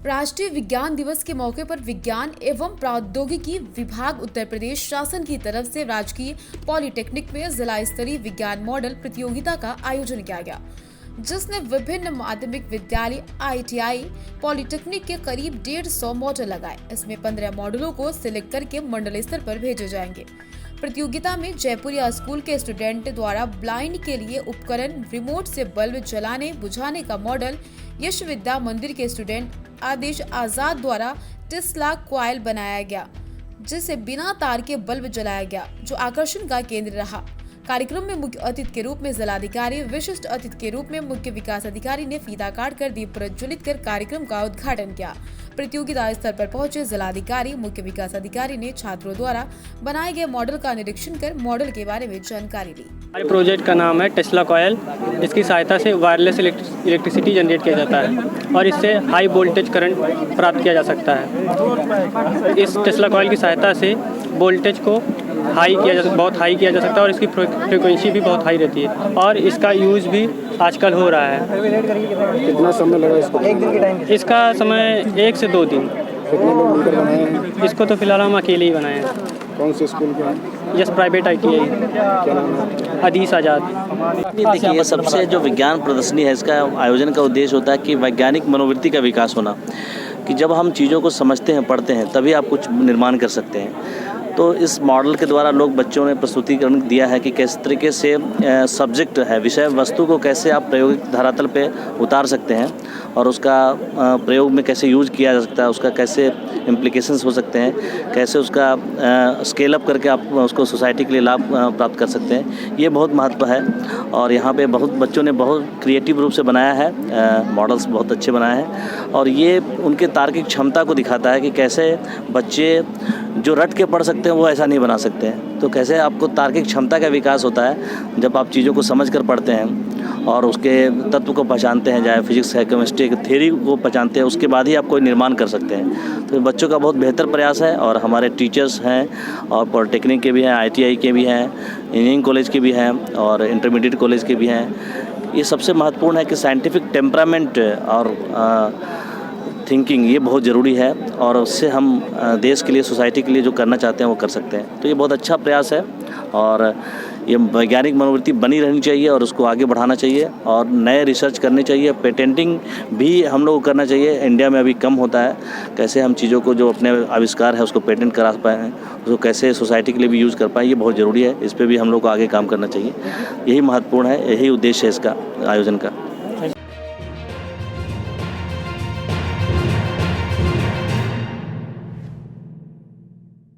राष्ट्रीय विज्ञान दिवस के मौके पर विज्ञान एवं प्रौद्योगिकी विभाग उत्तर प्रदेश शासन की तरफ से राजकीय पॉलिटेक्निक में जिला स्तरीय विज्ञान मॉडल प्रतियोगिता का आयोजन किया गया, जिसने विभिन्न माध्यमिक विद्यालय, ITI, पॉलिटेक्निक के करीब 150 मॉडल लगाए। इसमें 15 मॉडलों को सिलेक्ट करके मंडल स्तर पर भेजे जाएंगे। प्रतियोगिता में जयपुरिया स्कूल के स्टूडेंट द्वारा ब्लाइंड के लिए उपकरण, रिमोट से बल्ब जलाने बुझाने का मॉडल, यश विद्या मंदिर के स्टूडेंट आदेश आजाद द्वारा टेस्ला कॉइल बनाया गया, जिसे बिना तार के बल्ब जलाया गया, जो आकर्षण का केंद्र रहा। कार्यक्रम में मुख्य अतिथि के रूप में जिलाधिकारी, विशिष्ट अतिथि के रूप में मुख्य विकास अधिकारी ने फीता काटकर दीप प्रज्वलित कर कार्यक्रम का उद्घाटन किया। प्रतियोगिता स्थल पर पहुंचे जिलाधिकारी, मुख्य विकास अधिकारी ने छात्रों द्वारा बनाए गए मॉडल का निरीक्षण कर मॉडल के बारे में जानकारी ली। हमारे प्रोजेक्ट का नाम है टेस्ला कॉइल। इसकी सहायता से वायरलेस इलेक्ट्रिसिटी जनरेट किया जाता है और इससे हाई वोल्टेज करंट प्राप्त किया जा सकता है। इस टेस्ला कॉइल की सहायता से वोल्टेज को बहुत हाई किया जा सकता है और इसकी फ्रीक्वेंसी भी बहुत हाई रहती है और इसका यूज़ भी आजकल हो रहा है। कितना समय लगा इसको? एक दिन के टाइम? इसका समय 1 से 2 दिन। कितने लोग मिलकर बनाए हैं? इसको तो फिलहाल हम अकेले ही बनाए हैं। कौन से स्कूल के हैं? Yes private ITI। क्या नाम है? आदेश आजाद। देखिए, ये सबसे जो विज्ञान प्रदर्शनी है, इसका आयोजन का उद्देश्य होता है कि वैज्ञानिक मनोवृत्ति का विकास होना, कि जब हम चीज़ों को समझते हैं, पढ़ते हैं, तभी आप कुछ निर्माण कर सकते हैं। तो इस मॉडल के द्वारा बच्चों ने प्रस्तुतिकरण दिया है कि किस तरीके से सब्जेक्ट है, विषय वस्तु को कैसे आप प्रायोगिक धरातल पे उतार सकते हैं और उसका प्रयोग में कैसे यूज़ किया जा सकता है, उसका कैसे इम्प्लीकेशंस हो सकते हैं, कैसे उसका स्केल अप करके आप उसको सोसाइटी के लिए लाभ प्राप्त कर सकते हैं। ये बहुत महत्व है और यहाँ पे बहुत बच्चों ने बहुत क्रिएटिव रूप से बनाया है, मॉडल्स बहुत अच्छे बनाए हैं और ये उनके तार्किक क्षमता को दिखाता है कि कैसे बच्चे जो रट के पढ़ सकते हैं वो ऐसा नहीं बना सकते हैं। तो कैसे आपको तार्किक क्षमता का विकास होता है जब आप चीज़ों को समझ कर पढ़ते हैं और उसके तत्व को पहचानते हैं, चाहे फिजिक्स है, केमिस्ट्री की थ्योरी को पहचानते हैं, उसके बाद ही आप कोई निर्माण कर सकते हैं। तो बच्चों का बहुत बेहतर प्रयास है और हमारे टीचर्स हैं और पॉलिटेक्निक के भी हैं, ITI के भी हैं, इंजीनियरिंग कॉलेज के भी हैं और इंटरमीडिएट कॉलेज के भी हैं। ये सबसे महत्वपूर्ण है कि साइंटिफिक टेम्परामेंट और थिंकिंग ये बहुत ज़रूरी है और उससे हम देश के लिए, सोसाइटी के लिए जो करना चाहते हैं वो कर सकते हैं। तो ये बहुत अच्छा प्रयास है और ये वैज्ञानिक मनोवृत्ति बनी रहनी चाहिए और उसको आगे बढ़ाना चाहिए और नए रिसर्च करनी चाहिए। पेटेंटिंग भी हम लोग को करना चाहिए, इंडिया में अभी कम होता है। कैसे हम चीज़ों को जो अपने आविष्कार है उसको पेटेंट करा पाएँ, उसको कैसे सोसाइटी के लिए भी यूज़ कर पाएँ, ये बहुत ज़रूरी है। इस पर भी हम लोग को आगे काम करना चाहिए। यही महत्वपूर्ण है, यही उद्देश्य है इसका आयोजन का।